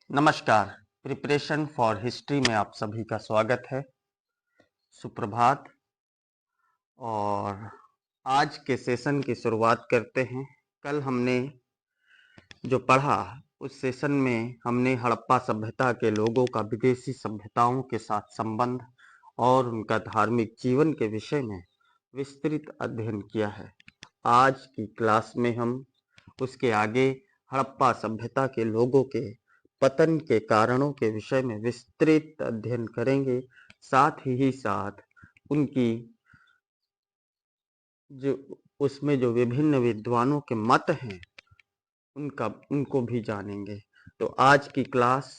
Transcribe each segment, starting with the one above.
नमस्कार। Preparation for history में आप सभी का स्वागत है। सुप्रभात। और आज के सेशन की शुरुआत करते हैं। कल हमने जो पढ़ा उस सेशन में हमने हड़प्पा सभ्यता के लोगों का विदेशी सभ्यताओं के साथ संबंध और उनका धार्मिक जीवन के विषय में विस्तृत अध्ययन किया है। आज की क्लास में हम उसके आगे हड़प्पा सभ्यता के लोगों के पतन के कारणों के विषय में विस्तृत अध्ययन करेंगे। साथ ही साथ उनकी जो उसमें जो विभिन्न विद्वानों के मत हैं उनको भी जानेंगे। तो आज की क्लास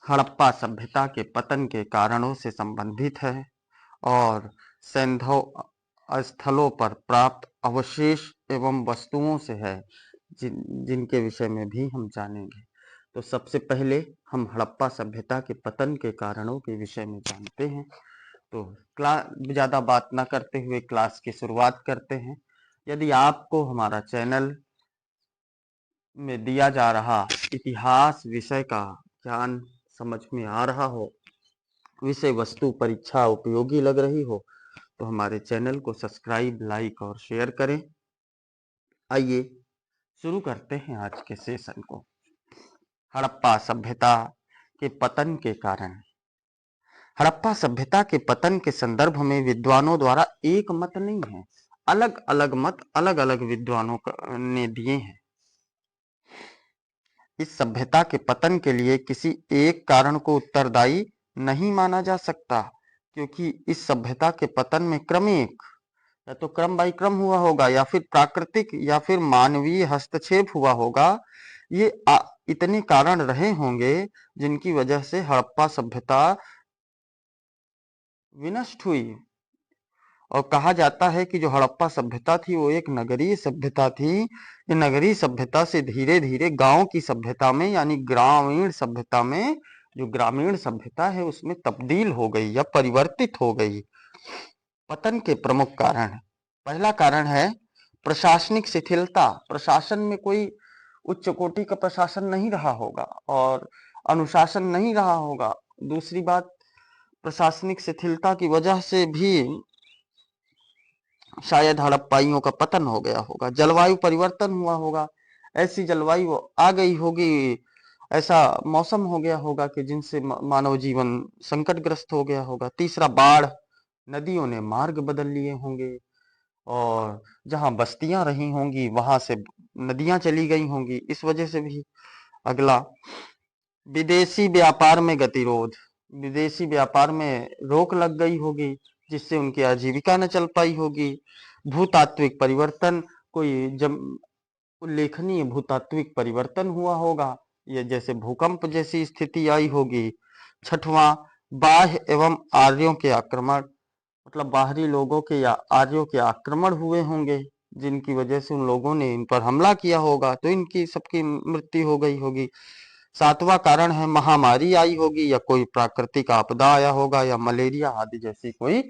हड़प्पा सभ्यता के पतन के कारणों से संबंधित है और सैंधव स्थलों पर प्राप्त अवशेष एवं वस्तुओं से है जिनके विषय में भी हम जानेंगे। तो सबसे पहले हम हड़प्पा सभ्यता के पतन के कारणों के विषय में जानते हैं। तो ज़्यादा बात ना करते हुए क्लास की शुरुआत करते हैं। यदि आपको हमारा चैनल में दिया जा रहा इतिहास विषय का ज्ञान समझ में आ रहा हो, विषय वस्तु परीक्षा उपयोगी लग रही हो, तो हमारे चैनल को सब्सक्राइब, लाइक और शेयर करें। आइए शुरू करते हैं आज के सेशन को। हड़प्पा सभ्यता के पतन के कारण। हड़प्पा सभ्यता के पतन के संदर्भ में विद्वानों द्वारा एक मत नहीं है, अलग अलग मत अलग अलग विद्वानों ने दिए हैं। इस सभ्यता के पतन के लिए किसी एक कारण को उत्तरदायी नहीं माना जा सकता, क्योंकि इस सभ्यता के पतन में क्रमिक या तो क्रम बाई क्रम हुआ होगा या फिर प्राकृतिक या फिर मानवीय हस्तक्षेप हुआ होगा। ये इतने कारण रहे होंगे जिनकी वजह से हड़प्पा सभ्यता विनष्ट हुई। और कहा जाता है कि जो हड़प्पा सभ्यता थी वो एक नगरीय सभ्यता थी। ये नगरीय सभ्यता से धीरे धीरे गांव की सभ्यता में यानी ग्रामीण सभ्यता में, जो ग्रामीण सभ्यता है उसमें तब्दील हो गई या परिवर्तित हो गई। पतन के प्रमुख कारण। पहला कारण है प्रशासनिक शिथिलता। प्रशासन में कोई उच्च कोटि का प्रशासन नहीं रहा होगा और अनुशासन नहीं रहा होगा। दूसरी बात, प्रशासनिक शिथिलता की वजह से भी शायद हड़प्पाइयों का पतन हो गया होगा। जलवायु परिवर्तन हुआ होगा, ऐसी जलवायु आ गई होगी, ऐसा मौसम हो गया होगा कि जिनसे मानव जीवन संकटग्रस्त हो गया होगा। तीसरा, बाढ़। नदियों ने मार्ग बदल लिए होंगे और जहां बस्तियां रही होंगी वहां से नदियां चली गई होंगी, इस वजह से भी। अगला, विदेशी व्यापार में गतिरोध। विदेशी व्यापार में रोक लग गई होगी जिससे उनकी आजीविका न चल पाई होगी। भूतात्विक परिवर्तन। कोई जब उल्लेखनीय भूतात्विक परिवर्तन हुआ होगा, या जैसे भूकंप जैसी स्थिति आई होगी। छठवां, बाह्य एवं आर्यों के आक्रमण। मतलब बाहरी लोगों के या आर्यों के आक्रमण हुए होंगे जिनकी वजह से उन लोगों ने इन पर हमला किया होगा, तो इनकी सबकी मृत्यु हो गई होगी। सातवां कारण है महामारी आई होगी या कोई प्राकृतिक आपदा आया होगा या मलेरिया आदि जैसी कोई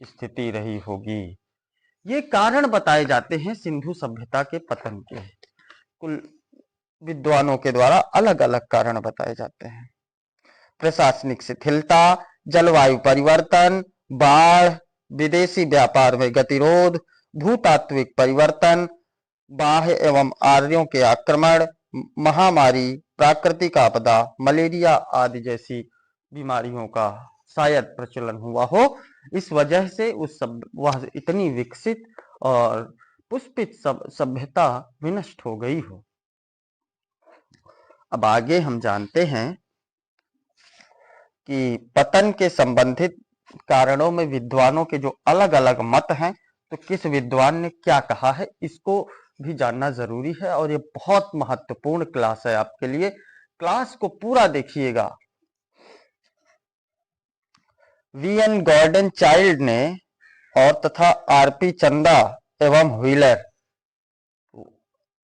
स्थिति रही होगी। ये कारण बताए जाते हैं सिंधु सभ्यता के पतन के। कुल विद्वानों के द्वारा अलग अलग कारण बताए जाते हैं। प्रशासनिक शिथिलता, जलवायु परिवर्तन, बाढ़, विदेशी व्यापार में गतिरोध, भूतात्विक परिवर्तन, बाह्य एवं आर्यों के आक्रमण, महामारी, प्राकृतिक आपदा, मलेरिया आदि जैसी बीमारियों का शायद प्रचलन हुआ हो। इस वजह से वह इतनी विकसित और पुष्पित सभ्यता विनष्ट हो गई हो। अब आगे हम जानते हैं कि पतन के संबंधित कारणों में विद्वानों के जो अलग अलग मत हैं, तो किस विद्वान ने क्या कहा है इसको भी जानना जरूरी है। और ये बहुत महत्वपूर्ण क्लास है आपके लिए। क्लास को पूरा देखिएगा। वीएन गॉर्डन चाइल्ड ने और तथा आरपी चंदा एवं व्हीलर।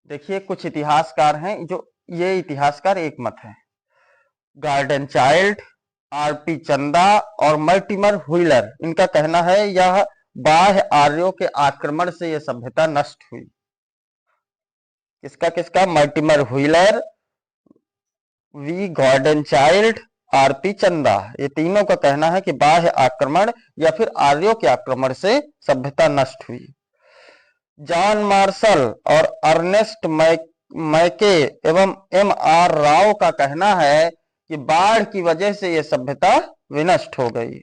देखिए, कुछ इतिहासकार हैं जो, ये इतिहासकार एक मत है। गार्डन चाइल्ड, आरपी चंदा और मर्टिमर व्हीलर, इनका कहना है यह बाह्य आर्यों के आक्रमण से यह सभ्यता नष्ट हुई। किसका किसका? Mortimer Wheeler, V Gordon Childe, RP Chanda, ये तीनों का कहना है कि बाह्य आक्रमण या फिर आर्यों के आक्रमण से सभ्यता नष्ट हुई। जॉन मार्शल और अर्नेस्ट मैके एवं एम आर राव का कहना है कि बाढ़ की वजह से यह सभ्यता विनष्ट हो गई।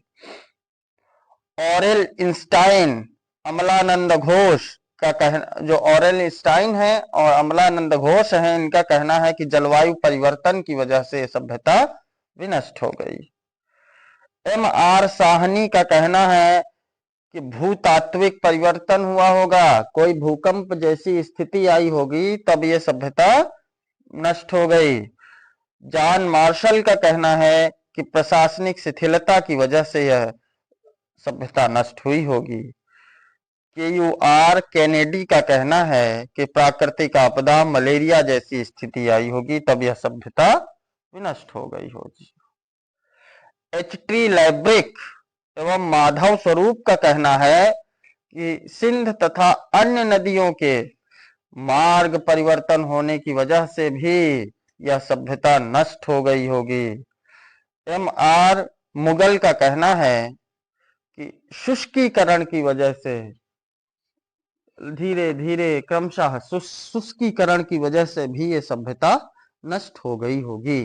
ऑरेल इंस्टाइन, अमलानंद घोष का कहना, जो ऑरेल इंस्टाइन है और अमलानंद घोष है, इनका कहना है कि जलवायु परिवर्तन की वजह से सभ्यता विनष्ट हो गई। एम आर साहनी का कहना है कि भूतात्विक परिवर्तन हुआ होगा, कोई भूकंप जैसी स्थिति आई होगी तब यह सभ्यता नष्ट हो गई। जॉन मार्शल का कहना है कि प्रशासनिक शिथिलता की वजह से यह सभ्यता नष्ट हुई होगी। KUR कैनेडी का कहना है कि प्राकृतिक आपदा, मलेरिया जैसी स्थिति आई होगी तब यह सभ्यता विनष्ट हो गई होगी। HT लैब्रिक एवं माधव स्वरूप का कहना है कि सिंध तथा अन्य नदियों के मार्ग परिवर्तन होने की वजह से भी यह सभ्यता नष्ट हो गई होगी। MR मुगल का कहना है कि शुष्कीकरण की वजह से धीरे धीरे क्रमशः शुष्कीकरण की वजह से भी ये सभ्यता नष्ट हो गई होगी।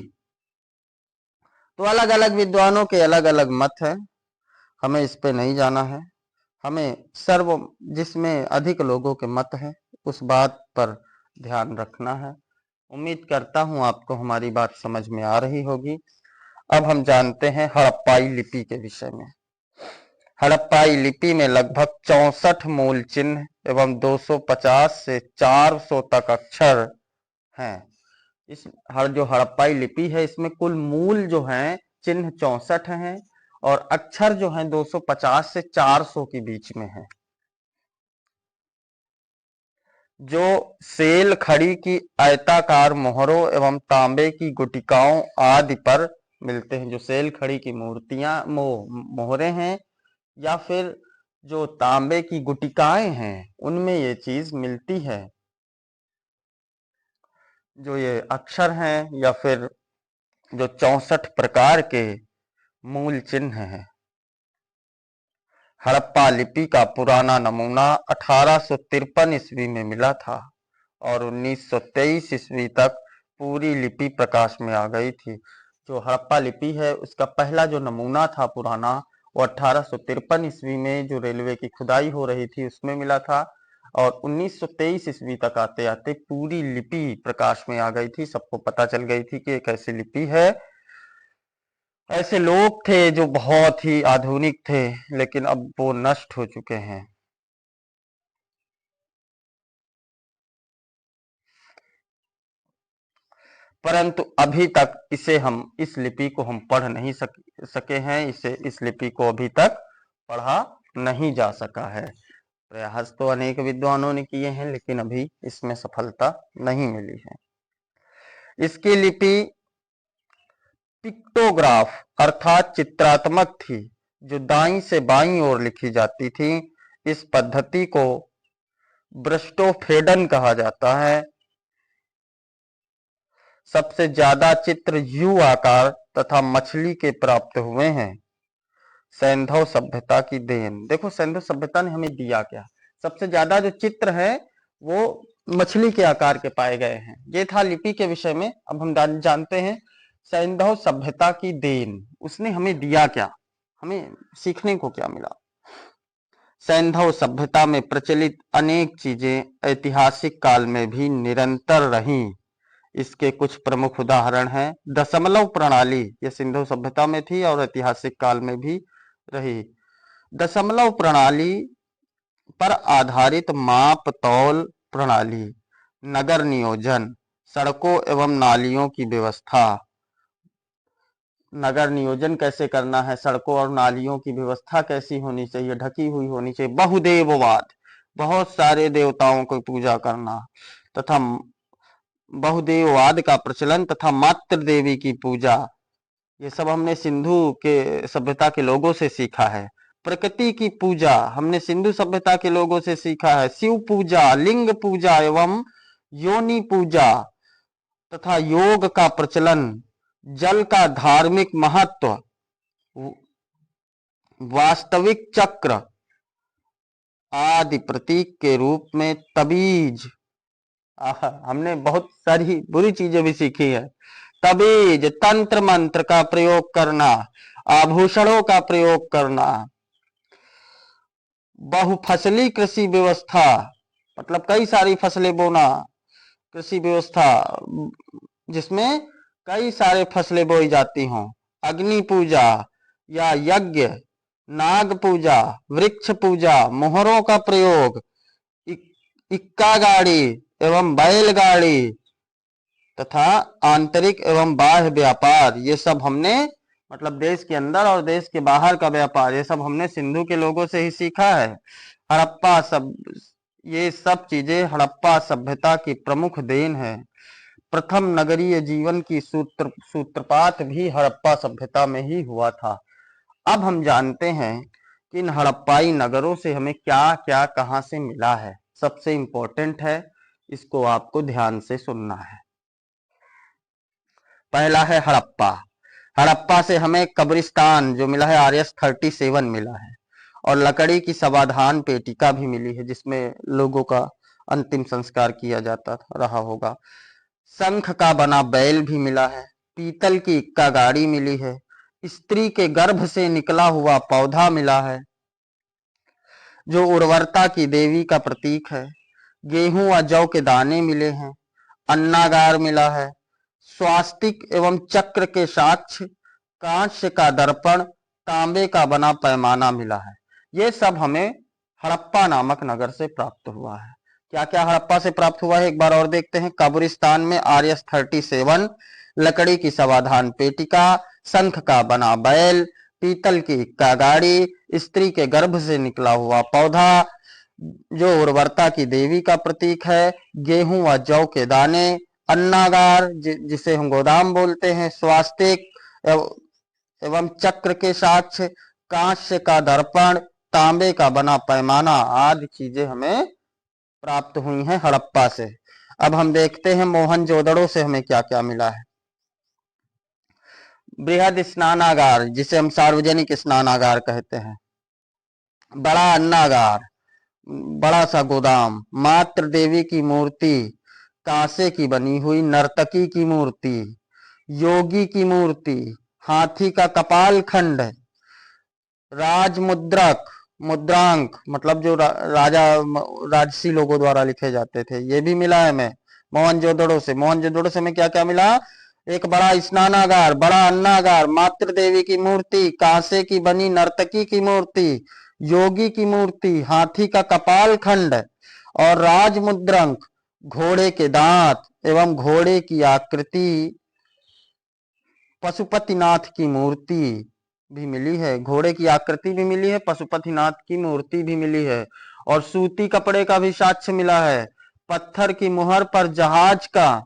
तो अलग अलग विद्वानों के अलग अलग मत हैं, हमें इस पे नहीं जाना है। हमें जिसमें अधिक लोगों के मत हैं उस बात पर ध्यान रखना है। उम्मीद करता हूं आपको हमारी बात समझ में आ रही होगी। अब हम जानते हैं हड़प्पाई लिपि के विषय में। हड़प्पाई लिपि में लगभग 64 मूल चिन्ह एवं 250 से 400 तक अक्षर हैं। इस जो हड़प्पाई लिपि है इसमें कुल मूल जो हैं चिन्ह 64 हैं और अक्षर जो हैं 250 से 400 के बीच में है। जो सेल खड़ी की आयताकार मोहरों एवं तांबे की गुटिकाओं आदि पर मिलते हैं। जो सेल खड़ी की मूर्तियां मोहरे हैं या फिर जो तांबे की गुटिकाएं हैं उनमें ये चीज मिलती है। जो ये अक्षर हैं या फिर जो 64 प्रकार के मूल चिन्ह हैं। हड़प्पा लिपि का पुराना नमूना 1853 ईस्वी में मिला था और 1923 ईस्वी तक पूरी लिपि प्रकाश में आ गई थी। जो हड़प्पा लिपि है उसका पहला जो नमूना था पुराना वो 1853 ईस्वी में जो रेलवे की खुदाई हो रही थी उसमें मिला था और 1923 ईस्वी तक आते आते पूरी लिपि प्रकाश में आ गई थी। सबको पता चल गई थी कि एक ऐसी लिपि है। ऐसे लोग थे जो बहुत ही आधुनिक थे लेकिन अब वो नष्ट हो चुके हैं। परंतु अभी तक इस लिपि को हम पढ़ नहीं सके हैं। इस लिपि को अभी तक पढ़ा नहीं जा सका है। प्रयास तो अनेक विद्वानों ने किए हैं लेकिन अभी इसमें सफलता नहीं मिली है। इसकी लिपि पिक्टोग्राफ अर्थात चित्रात्मक थी जो दाईं से बाईं ओर लिखी जाती थी। इस पद्धति को ब्रस्टोफेडन कहा जाता है। सबसे ज्यादा चित्र यू आकार तथा मछली के प्राप्त हुए हैं। सैंधव सभ्यता की देन। देखो सैंधव सभ्यता ने हमें दिया क्या, सबसे ज्यादा जो चित्र है वो मछली के आकार के पाए गए हैं। ये था लिपि के विषय में। अब हम जानते हैं सैंधव सभ्यता की देन, उसने हमें दिया क्या, हमें सीखने को क्या मिला। सैंधव सभ्यता में प्रचलित अनेक चीजें ऐतिहासिक काल में भी निरंतर रहीं। इसके कुछ प्रमुख उदाहरण हैं। दशमलव प्रणाली, यह सिंधु सभ्यता में थी और ऐतिहासिक काल में भी रही। दशमलव प्रणाली पर आधारित माप तौल प्रणाली, नगर नियोजन, सड़कों एवं नालियों की व्यवस्था। नगर नियोजन कैसे करना है, सड़कों और नालियों की व्यवस्था कैसी होनी चाहिए, ढकी हुई होनी चाहिए। बहुदेववाद, बहुत सारे देवताओं को पूजा करना तथा बहुदेववाद का प्रचलन तथा मातृ देवी की पूजा, ये सब हमने सिंधु के सभ्यता के लोगों से सीखा है। प्रकृति की पूजा हमने सिंधु सभ्यता के लोगों से सीखा है। शिव पूजा, लिंग पूजा एवं योनि पूजा तथा योग का प्रचलन जल का धार्मिक महत्व, वास्तविक चक्र आदि प्रतीक के रूप में तबीज। हमने बहुत सारी बुरी चीजें भी सीखी है। तबीज, तंत्र मंत्र का प्रयोग करना, आभूषणों का प्रयोग करना, बहुफसली कृषि व्यवस्था मतलब कई सारी फसलें बोना, कृषि व्यवस्था जिसमें कई सारे फसलें बोई जाती हों, अग्नि पूजा या यज्ञ, नाग पूजा, वृक्ष पूजा, मोहरों का प्रयोग, इक्का गाड़ी एवं बैलगाड़ी तथा आंतरिक एवं बाह्य व्यापार, ये सब हमने मतलब देश के अंदर और देश के बाहर का व्यापार, ये सब हमने सिंधु के लोगों से ही सीखा है। हड़प्पा सब, ये सब चीजें हड़प्पा सभ्यता की प्रमुख देन है। प्रथम नगरीय जीवन की सूत्रपात भी हड़प्पा सभ्यता में ही हुआ था। अब हम जानते हैं कि इन हड़प्पाई नगरों से हमें क्या क्या कहां से मिला है। सबसे इंपॉर्टेंट है, इसको आपको ध्यान से सुनना है। पहला है हड़प्पा। हड़प्पा से हमें कब्रिस्तान जो मिला है RS-37 मिला है, और लकड़ी की समाधान पेटिका भी मिली है जिसमें लोगों का अंतिम संस्कार किया जाता रहा होगा। शंख का बना बैल भी मिला है, पीतल की इक्का गाड़ी मिली है, स्त्री के गर्भ से निकला हुआ पौधा मिला है जो उर्वरता की देवी का प्रतीक है, गेहूं व जौ के दाने मिले हैं, अन्नागार मिला है, स्वास्तिक एवं चक्र के साक्ष्य, कांस्य का दर्पण, तांबे का बना पैमाना मिला है। ये सब हमें हड़प्पा नामक नगर से प्राप्त हुआ है। क्या क्या हड़प्पा से प्राप्त हुआ है एक बार और देखते हैं। कब्रिस्तान में RS-37, लकड़ी की समाधान पेटिका, शंख का बना बैल, पीतल की इक्का गाड़ी, स्त्री के गर्भ से निकला हुआ पौधा जो उर्वरता की देवी का प्रतीक है, गेहूं व जौ के दाने, अन्नागार जिसे हम गोदाम बोलते हैं, स्वास्तिक एवं चक्र के साक्ष्य, कांस्य का दर्पण, तांबे का बना पैमाना आदि चीजें हमें प्राप्त हुई हैं हड़प्पा से। अब हम देखते हैं मोहनजोदड़ो से हमें क्या क्या मिला है। बृहद स्नानागार जिसे हम सार्वजनिक स्नानागार कहते हैं, बड़ा अन्नागार, बड़ा सा गोदाम, मातृ देवी की मूर्ति, कांसे की बनी हुई नर्तकी की मूर्ति, योगी की मूर्ति, हाथी का कपाल खंड, राजमुद्रक, मुद्रांक मतलब जो राजा राजसी लोगों द्वारा लिखे जाते थे, ये भी मिला है हमें मोहनजोदड़ो से। मोहनजोदड़ो से हमें क्या क्या मिला, एक बड़ा स्नानागार, बड़ा अन्नागार, मातृ देवी की मूर्ति, कांसे की बनी नर्तकी की मूर्ति, योगी की मूर्ति, हाथी का कपाल खंड और राजमुद्रंक, घोड़े के दांत एवं घोड़े की आकृति, पशुपतिनाथ की मूर्ति भी मिली है, घोड़े की आकृति भी मिली है, पशुपतिनाथ की मूर्ति भी मिली है, और सूती कपड़े का भी साक्ष्य मिला है। पत्थर की मुहर पर जहाज का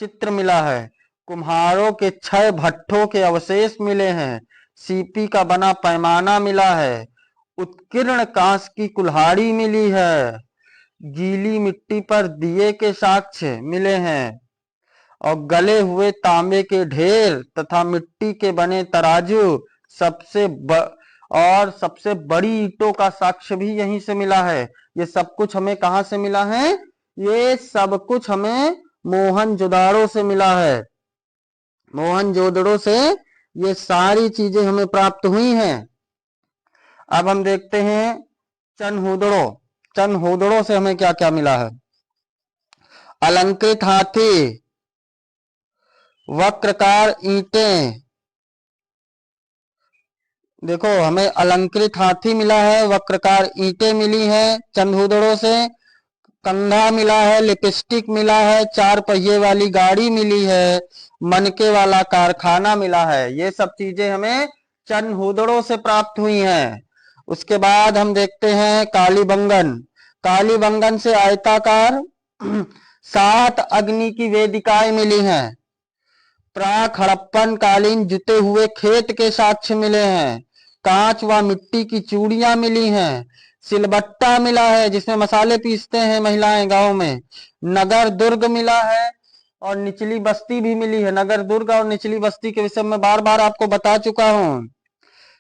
चित्र मिला है, कुम्हारों के 6 भट्ठों के अवशेष मिले हैं, सीपी का बना पैमाना मिला है, उत्कीर्ण कांस की कुल्हाड़ी मिली है, गीली मिट्टी पर दिए के साक्ष्य मिले हैं, और गले हुए तांबे के ढेर तथा मिट्टी के बने तराजू, सबसे बड़ी ईंटों का साक्ष्य भी यहीं से मिला है। ये सब कुछ हमें कहां से मिला है, ये सब कुछ हमें मोहनजोदड़ो से मिला है। मोहनजोदड़ो से ये सारी चीजें हमें प्राप्त हुई हैं। अब हम देखते हैं चनहुदड़ो। चनहुदड़ो से हमें क्या क्या मिला है, अलंकृत हाथी, वक्रकार ईंटें, देखो हमें अलंकृत हाथी मिला है, वक्रकार ईंटें मिली हैं चंदहुदड़ो से, कंघा मिला है, लिपस्टिक मिला है, 4 पहिए वाली गाड़ी मिली है, मनके वाला कारखाना मिला है। ये सब चीजें हमें चंदहुदड़ो से प्राप्त हुई हैं। उसके बाद हम देखते हैं कालीबंगन। कालीबंगन से आयताकार 7 अग्नि की वेदिकाएं मिली हैं, प्राक हड़प्पन कालीन जुते हुए खेत के साक्ष्य मिले हैं, कांच व मिट्टी की चूड़ियां मिली हैं, सिलबट्टा मिला है जिसमें मसाले पीसते हैं महिलाएं गांव में, नगर दुर्ग मिला है, और निचली बस्ती भी मिली है। नगर दुर्ग और निचली बस्ती के विषय में बार बार आपको बता चुका हूं।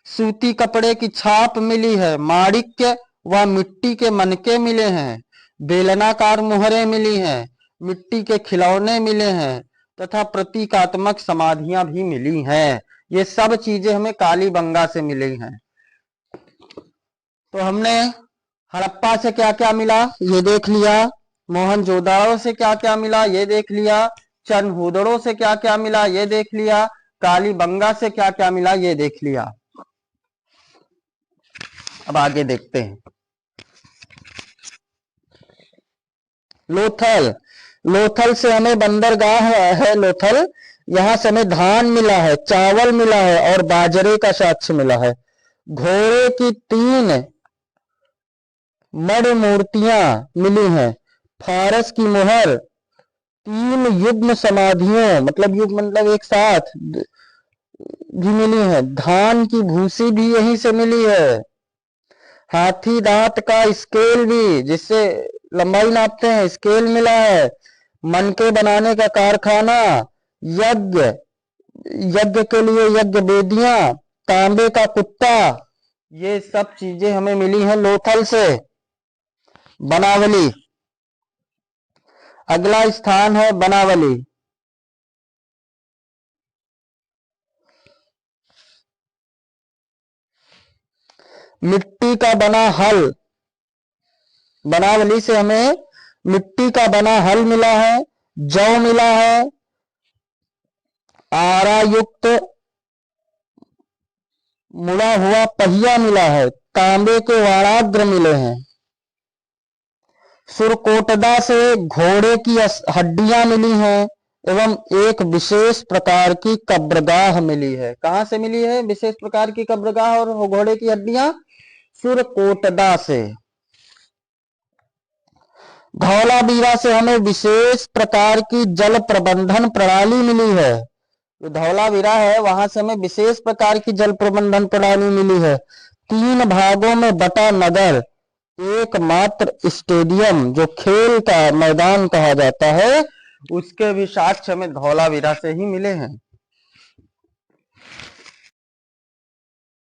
सूती कपड़े की छाप मिली है। माणिक्य व मिट्टी के मनके मिले हैं। बेलनाकार मुहरें मिली हैं। मिट्टी के खिलौने मिले हैं तथा प्रतीकात्मक समाधियां भी मिली हैं। ये सब चीजें हमें कालीबंगा से मिली हैं। तो हमने हड़प्पा से क्या क्या मिला ये देख लिया, मोहनजोदाड़ो से क्या क्या मिला ये देख लिया, चनहुदड़ो से क्या क्या मिला ये देख लिया, कालीबंगा से क्या क्या मिला ये देख लिया। अब आगे देखते हैं। लोथल, लोथल से हमें बंदरगाह है लोथल, यहां से हमें धान मिला है, चावल मिला है और बाजरे का साक्ष्य मिला है। घोड़े की 3 मणि मूर्तियां मिली हैं। फारस की मुहर, 3 युग्म समाधियों मतलब युग्म मतलब एक साथ भी मिली है। धान की भूसी भी यहीं से मिली है। हाथी दांत का स्केल भी जिससे लंबाई नापते हैं स्केल मिला है। मनके बनाने का कारखाना, यज्ञ के लिए यज्ञ वेदियां, तांबे का कुत्ता, ये सब चीजें हमें मिली हैं लोथल से। बनावली, अगला स्थान है बनावली। मिट्टी का बना हल, बनावली से हमें मिट्टी का बना हल मिला है। जौ मिला है। आरा युक्त मुड़ा हुआ पहिया मिला है। तांबे के वाराग्र मिले हैं। सुरकोटदा से घोड़े की हड्डियां मिली हैं एवं एक विशेष प्रकार की कब्रगाह मिली है। कहां से मिली है विशेष प्रकार की कब्रगाह और घोड़े की हड्डियां? सुरकोटदा से। धौलावीरा से हमें विशेष प्रकार की जल प्रबंधन प्रणाली मिली है। जो धौलावीरा है वहां से हमें विशेष प्रकार की जल प्रबंधन प्रणाली मिली है। 3 भागों में बटा नगर, एकमात्र स्टेडियम जो खेल का मैदान कहा जाता है, उसके भी साक्ष्य हमें धौलावीरा से ही मिले हैं।